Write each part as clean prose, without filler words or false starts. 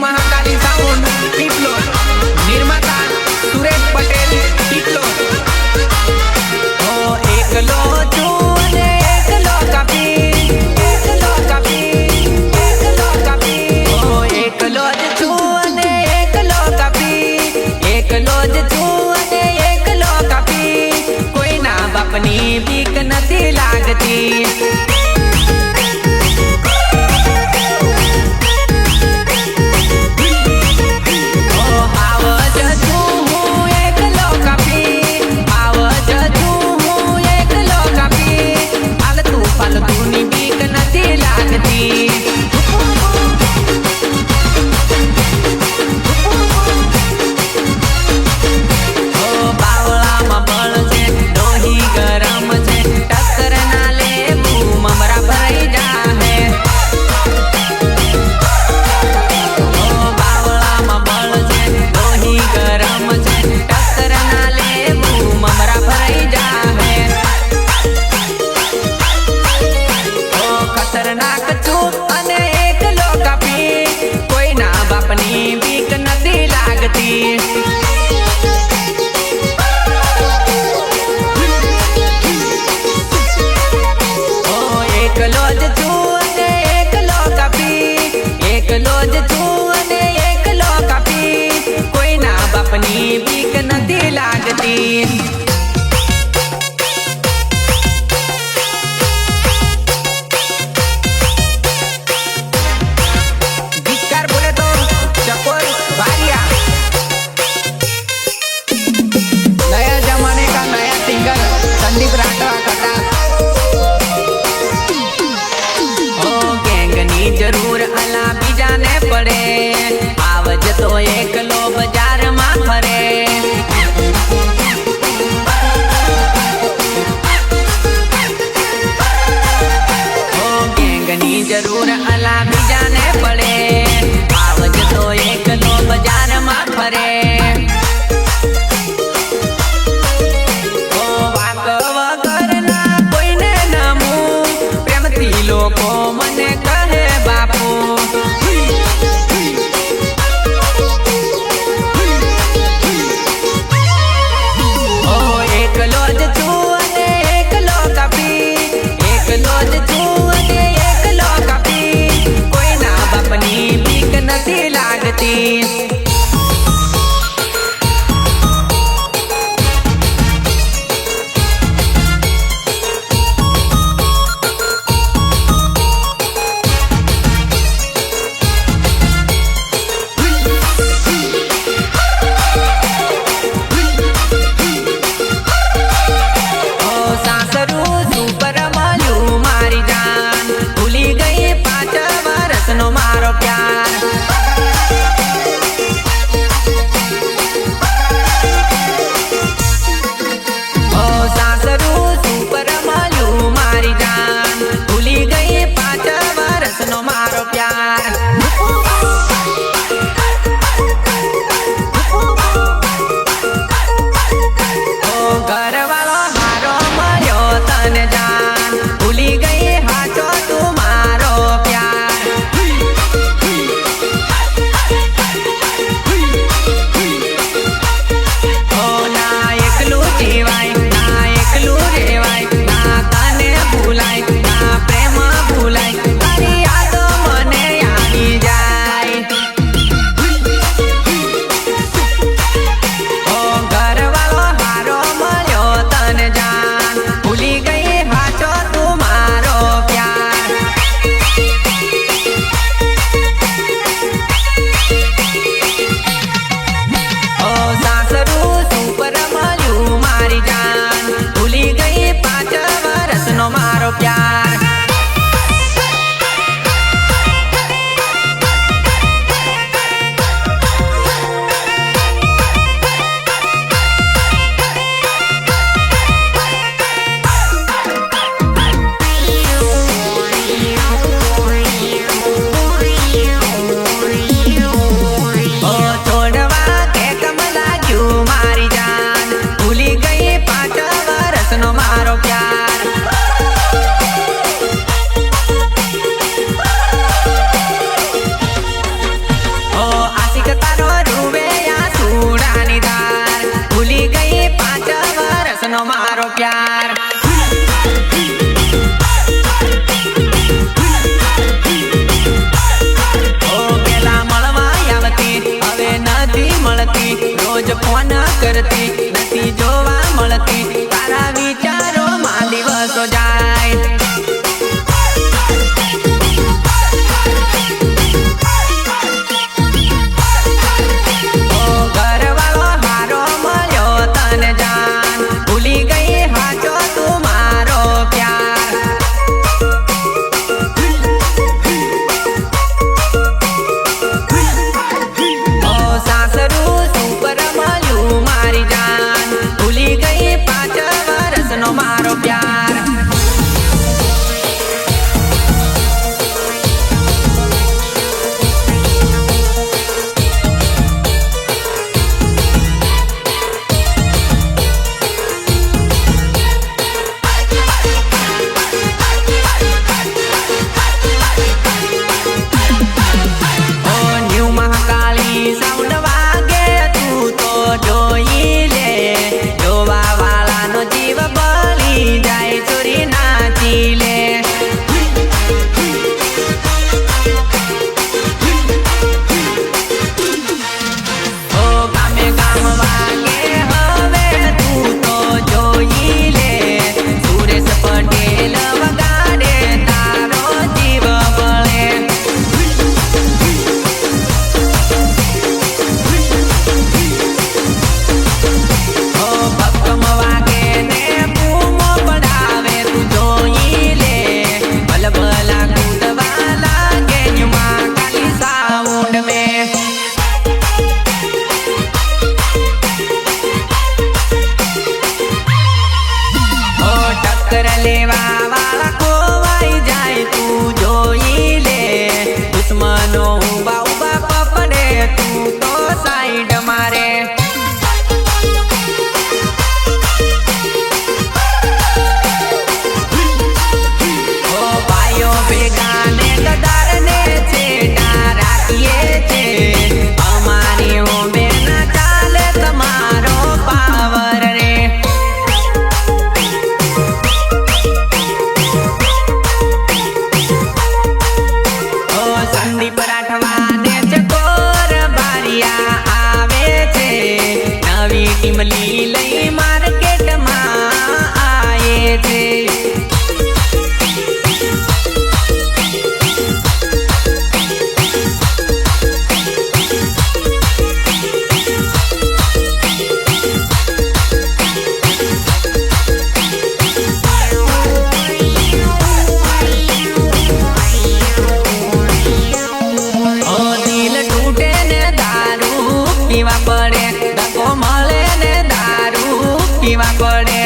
Mahakali sound टिटलोड, निर्माता सुरेश पटेल टिटलोड। ओ एकलो छूं ने एकलो कापी, एकलो कापी, एकलो कापी। ओ एकलो ज छूं ने एकलो कापी, एकलो ज छूं ने एकलो कापी। कोई ना बापनी बीक नथी लागती। મળતી, રોજ ફોન કરતી, નથી જોવા મળતી, તારા વિચારોમાં દિવસો જાય. ઘરવાળો હારો મળ્યો તને જાન, ભૂલી ગઈ હાચો તું મારો પ્યાર. સાસરું સુપર મળ્યું મારી જાન, ભૂલી ગઈ 5 વર્ષનો મારો પ્યાર. સાઉન્ડ વાગે તું તો જોઈ લે, જોવા વાળાનો જીવ બળી જાય, ચોરી નાચી લે. ઓ ગામે ગામ વાગે હવે તું તો જોઈ લે, સુરેશ પટેલ વગાડે તારો જીવ બળે. લેવા વાળા ખોવાઈ જાય તું જોઈ લે, દુશ્મનો ઉભા ઉભા પપડે તું તો સાઈડ મારે. ઓ ભાઈઓ ભેગા ને ગદાર ને છેડા રાખીએ છે, અમારી ઓમે ના ચાલે તમારો પાવર રે. સંદીપ રાઠવાને ચકોર બારિયા આવે છે, નવી ટીમલી લઈ માર્કેટમાં આયે છે. પીવા પડે ધક્કો મળે ને દારૂ પીવા પડે.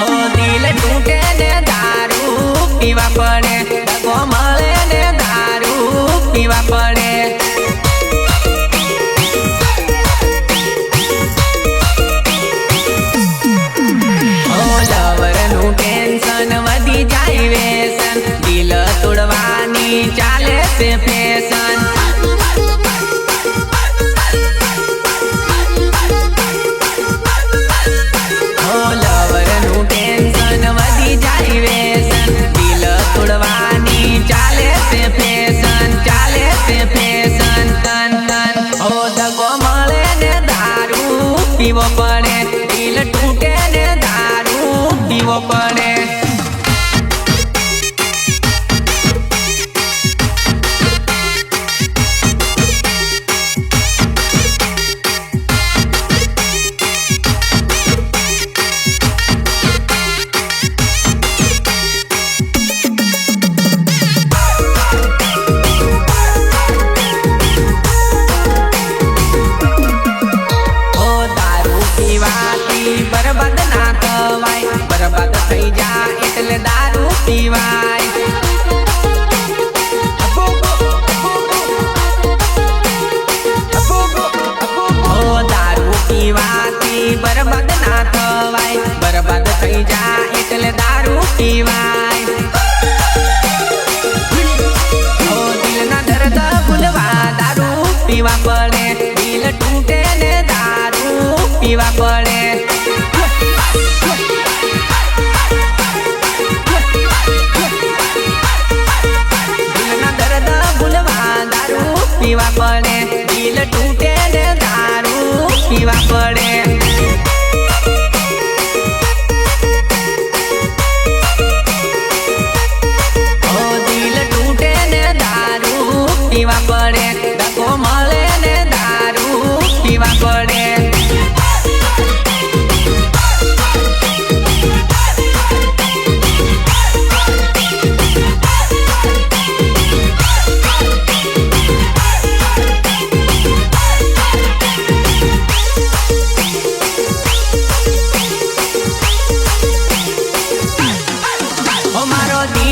ઓ દિલ તૂટે ને દારૂ પીવા પડે, ધક્કો મળે ને દારૂ પીવા પડે. લવરનું ટેન્શન વધી જાય વેસન, દિલ તોડવાની ચાલે છે ફેશન. લવરનું ટેન્શન વધી જાય વેસન, દિલ તોડવાની ચાલે છે ફેશન, ચાલે છે ફેશન. તન તન ઓ ધક્કો મળે ને દારૂ પીવો પડે, દિલ તૂટે ને દારૂ પીવો પડે. બરબાદ ના થવાય, બરબાદ થઈ જા એટલે દારૂ પીવાય. દારૂ પીવાથી બરબાદ ના થવાય, બરબાદ થઈ જા એટલે દારૂ પીવાય. દિલના દર્દ ભૂલવા દારૂ પીવા પડે, દિલ તૂટે ને દારૂ પીવા પડે.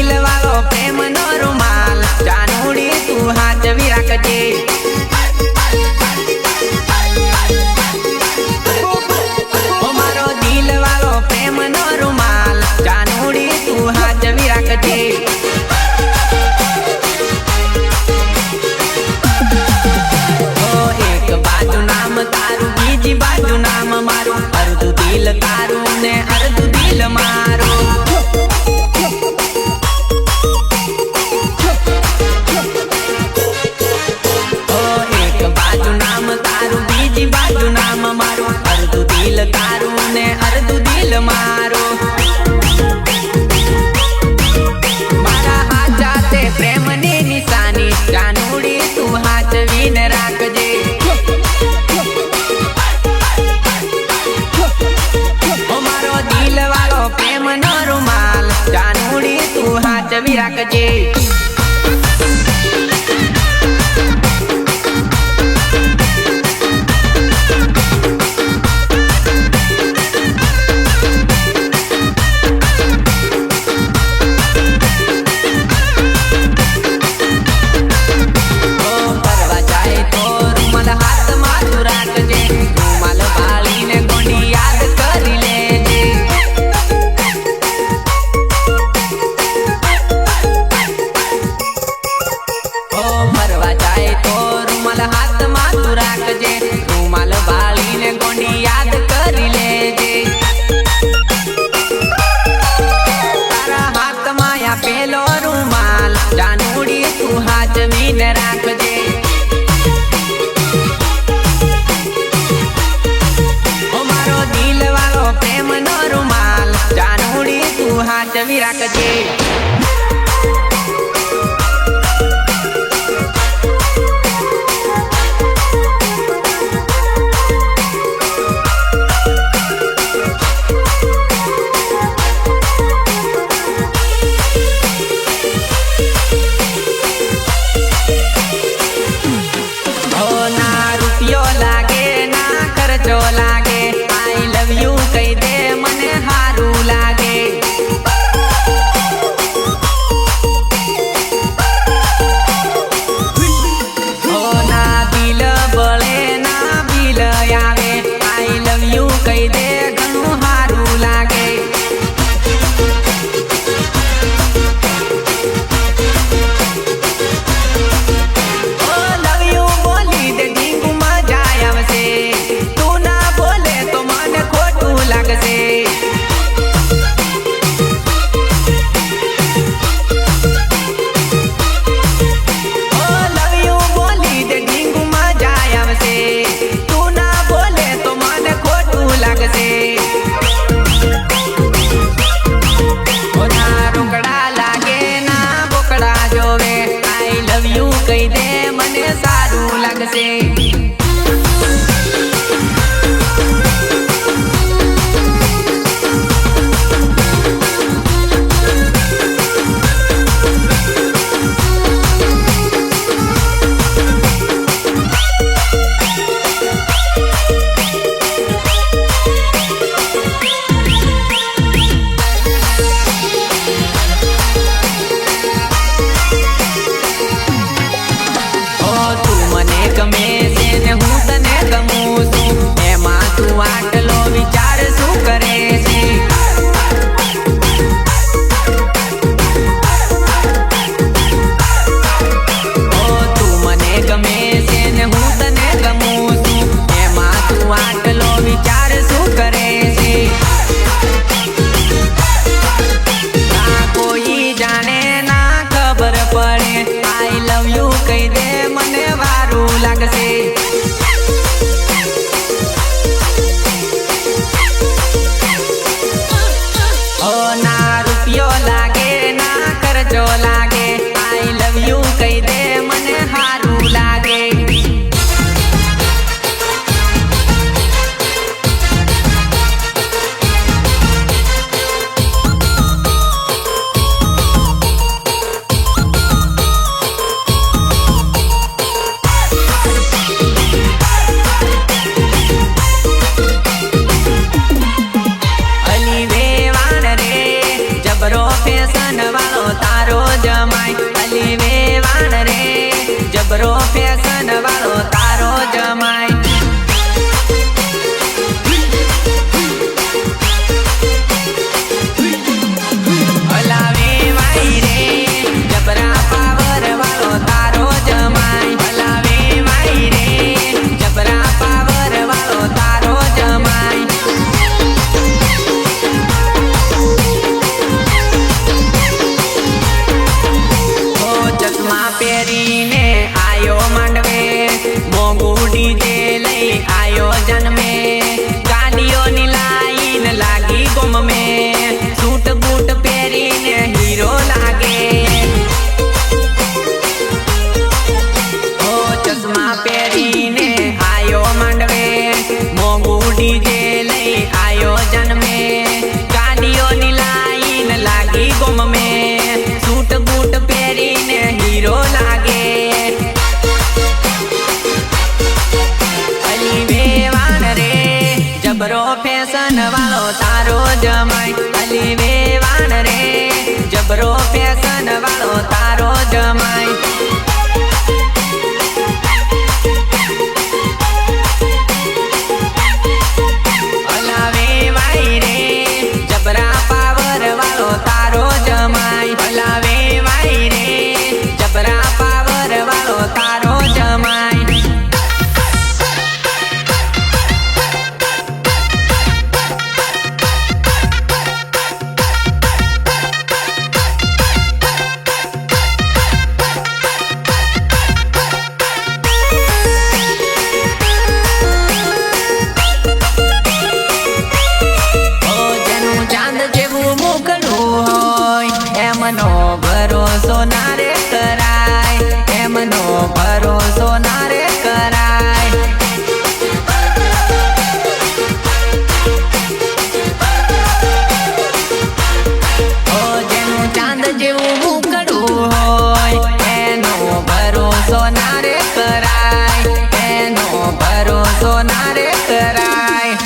દિલ વાળો પ્રેમ નો રૂમાલ જાનુડી તું હાચવી રાખજે મારો દિલ વાળો પ્રેમ નો રૂમાલ જાનુડી તું હાચવી રાખજે એક બાજુ નામ તારું બીજી બાજુ નામ મારું અર્ધું દિલ તારું ને અર્ધું દિલ મારું એક બાજુ નામ તારું બીજી બાજુ નામ મારું અર્ધું દિલ તારું ને અર્ધું દિલ મારું મારા હાચા તે પ્રેમની નિશાની જાનુડી તું હાચવીને રાખજે મારો દિલ વાળો પ્રેમ નો રૂમાલ જાનુડી તું હાચવી રાખજે પેલો રૂમાલ જાનુડી તું હાચવીને રાખજે મારો દિલ વાળો પ્રેમ નો રૂમાલ જાનુડી તું હાચવી રાખજે લાગે આઈ લવ યુ કહી દે મને હારું લાગે ના દિલ બળે ના બિલ આવે આઈ લવ યુ કહી દે ઘણું હારું લાગે લવ યુ બોલી દે ડીંગુ મજા આવશે લાગશે લવ યુ બોલી દે ડીંગુ મજા આવશે તું ના બોલે તો મને ખોટું લાગશે ના રોકડા લાગે ના બોકડા જોવે આઈ લવ યુ કહી દે મને સારું લાગશે ગમે છે ને હું તને ગમું છું એમાં તું આટલો વિચાર શું કરે છે તું મને ગમે છે ને હું તને ગમું છું એમાં તું આટલો વિચાર શું કરે છે ના કોઈ જાણે ના ખબર પડે આઈ લવ યુ કહી દે મને વારું લાગશે ના રૂપિયો લાગે ના ખર્ચો લાગે આઈ લવ યુ કહી દે મને હારું લાગે જમાય અલી વેવાણ રે જબરો ફેશન વાળો તારો જમાય પહેરીને આયો માંડવે મોંઘું ડીજે લઈ આયો જન્મે ગાડીઓની લાઈન લાગી ગુમ મેં સૂટ બૂટ પહેરીને હીરો લાગે ઓ ચશ્મા પહેરીને આયો માંડવે મોંઘું ડીજે લઈ આયો જન્મે ગાડીઓની લાઈન લાગી ગુમ મેં સૂટ બૂટ પહેરીને હીરો લાગે અલી વેવાણ રે જબરો ફેશન વાળો તારો જમાય અલી વેવાણ રે જબરો ફેશન વાળો તારો જમાય અલા વેવાય રે જબરા પાવર વાળો તારો જમાય અલા વેવાય રે જબરા પાવર વાળો તારો જમાય જેનું ચાંદ જેવું મુખડું હોય એમનો ભરોસો ના રે કરાય એમનો ભરોસો ના રે કરાય ઓ જેનું ચાંદ જેવું મુખડું હોય એનો ભરોસો ના રે કરાય એનો ભરોસો ના રે કરાય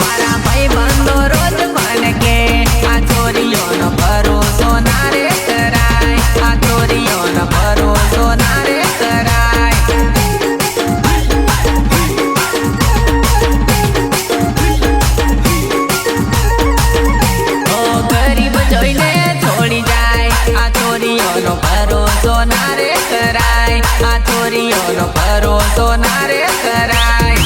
મારા ભાઈ બંધો રોજ મને કે આ છોરીઓનો ભરોસો ના રે કરાય આ છોરીઓનો ભરોસો ના રે કરાય ઓ ગરીબ જોઈને છોડી જાય આ છોરીઓનો ભરોસો ના રે કરાય આ છોરીઓનો ભરોસો ના રે કરાય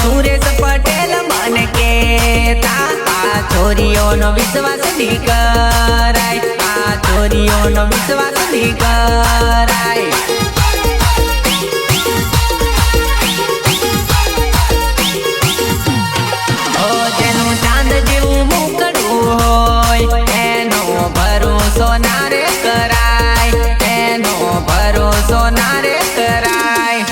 સુરેશ પટેલ મને કેતા આ છોરીઓનો વિશ્વાસ ની કરાય આ છોરીઓનો વિશ્વાસ ની કરાય ઓ જેનું ચાંદ જેવું મુકડું હોય એનો ભરોસો ના રે કરાય એનો ભરોસો ના રે કરાય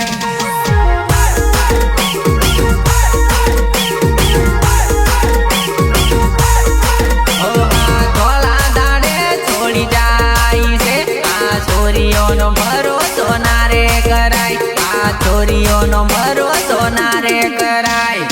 છોરીઓનો ભરોસો ના રે કરાય આ છોરીઓનો ભરોસો ના રે કરાય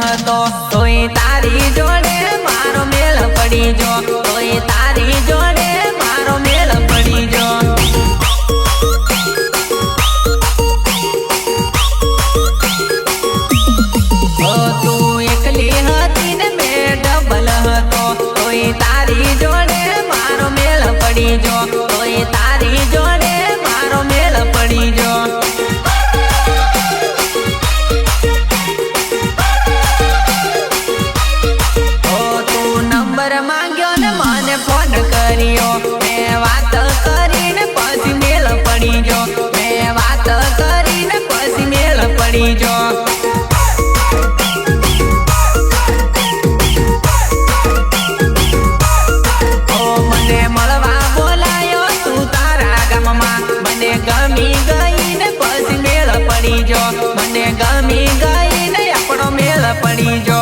હતો તોય તારી જોડે મારો મેળ પડી જો તોય તારી જોડે મારો મેળ પડી જો ઓ તું એકલી હતી ને મેં ડબલ હતો તોય તારી જોડે મારો મેળ પડી જો તોય તારી જોડે મારો મેળ પડી જો માંગ્યો ને મને ફોન કર્યો पड़ी जो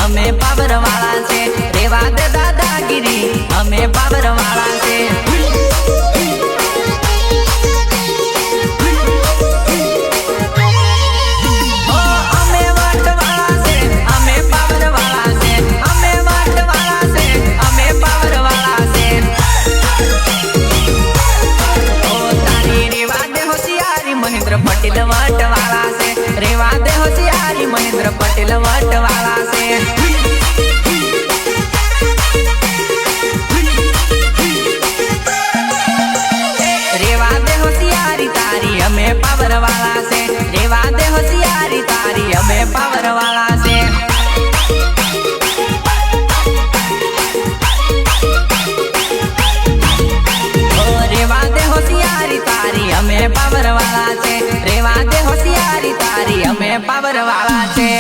અમે પાવર વાળા છે રેવા દે દાદાગીરી અમે પાવર વાળા છે અમે વાટ વાળા છે અમે પાવર વાળા છે અમે વાટ વાળા છે અમે પાવર વાળા છે ઓ તારી રેવા દે હોશિયારી મહેન્દ્ર પટેલ વાટ વાળા છે રેવા દે હોશિયારી મહેન્દ્ર પટેલ વાટ વાળા છે અમે પાવર વાળા છે રેવા દે હોશિયારી તારી અમે પાવર વાળા છે રેવા દે હોશિયારી તારી અમે પાવર વાળા છે રેવા દે હોશિયારી તારી અમે પાવર વાળા છે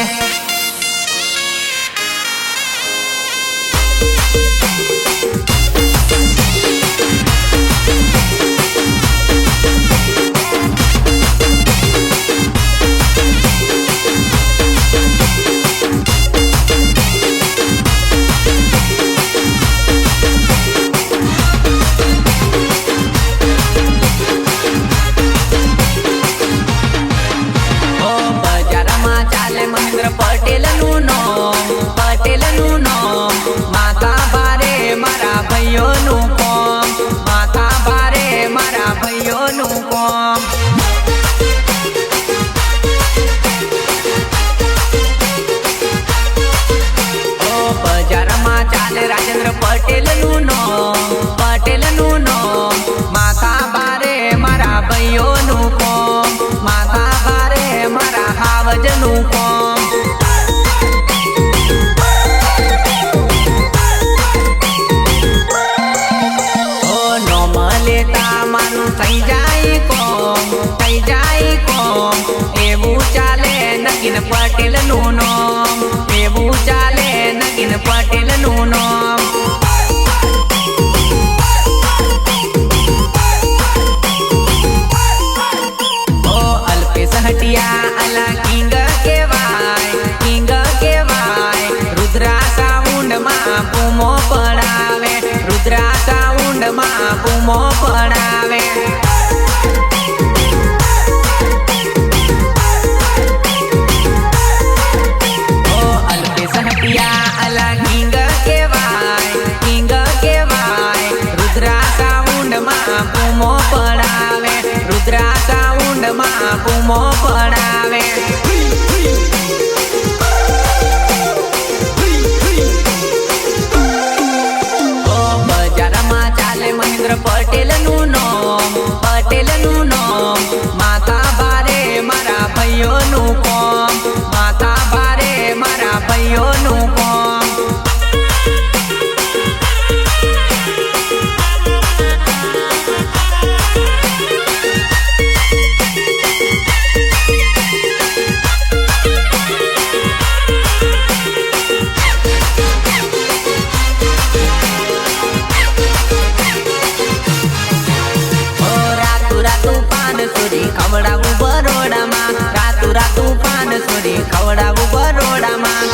પટેલ નું નામ માથા ભારે મારા ભાઈઓ નું કોમ માથા ભારે મારા ભાઈઓ નું કોમ ઓ બજારમાં ચાલે રાજેન્દ્ર પટેલ નું નામ માથા ભારે મારા ભાઈઓ નું કોમ માથા ભારે મારા હાવજ નું કોમ થઈ જાય કોમ એવું ચાલે નગીન પટેલ નું નામ એવું ચાલે નગીન પટેલ નું નામ ઓ અલ્પેશ હટિયા અલા કિંગ કેવાય રુદ્રા સાઉન્ડ માં બૂમો પડાવે રુદ્રા સાઉન્ડ માં બૂમો પડાવે બૂમો પડાવે રુદ્રા સાઉન્ડ માં બૂમો પડાવે ઓ બજારમાં ચાલે મહેન્દ્ર પટેલ નું નામ માથા ભારે મારા ભાઈઓ નું કોમ માથા ભારે મારા ભાઈઓ નું કોમ ખવડાવું બરોડામાં રાતું પાન સોરી ખવડાવું બરોડામાં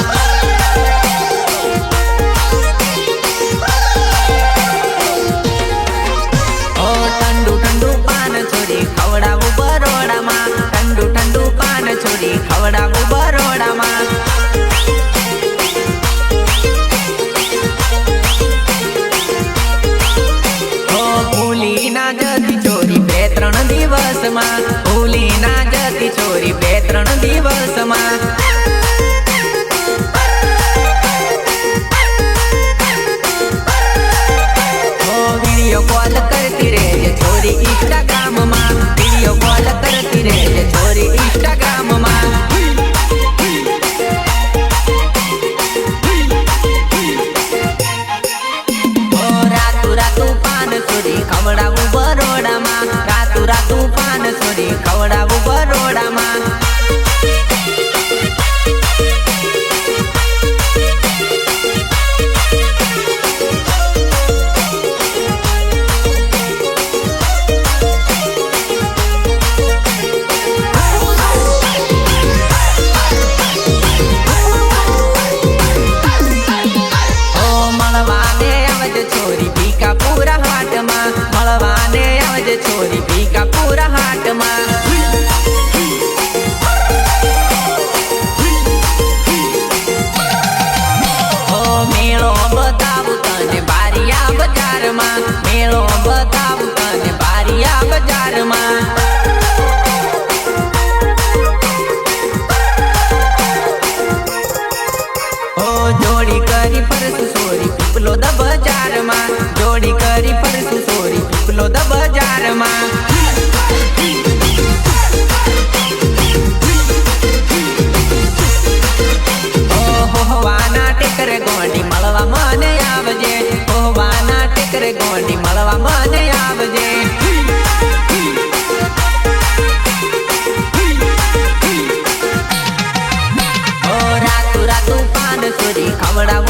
ઓ ઠંડુ પાન છોરી ખવડાવું બરોડામાં ઠંડુ પાન છોરી ખવડાવું બરોડામાં ભૂલી ના જતી જતી છોરી 2-3 દિવસમાં ભૂલી ના જતી છોરી 2-3 દિવસમાં વિડિયો કોલ કરતી રહેજે છોરી ઇન્સ્ટાગ્રામમાં વિડિયો કોલ કરતી રહેજે છોરી ઇન્સ્ટાગ્રામમાં રાતું પાન છોરી ખવડાવું બરોડામાં રાતું પાન છોરી ખવડાવું બરોડામાં છોરી ભીકાપુરા હાટમાં મળવાને આવજે છોરી ભીકાપુરા હાટમાં મેળો બતાવું તને બારિયા બજારમાં મેળો બતાવું તને બારિયા બજારમાં જોડી કરી પરસું સોરી પીપલો દ બજારમાં જોડી કરી પરસું સોરી પીપલો દ બજારમાં હોવાના ટેકરે ગોંડી મળવા મને આવજે હોવાના ટેકરે ગોંડી મળવા મને આવજે રાતું પાન છોરી ખવડાવું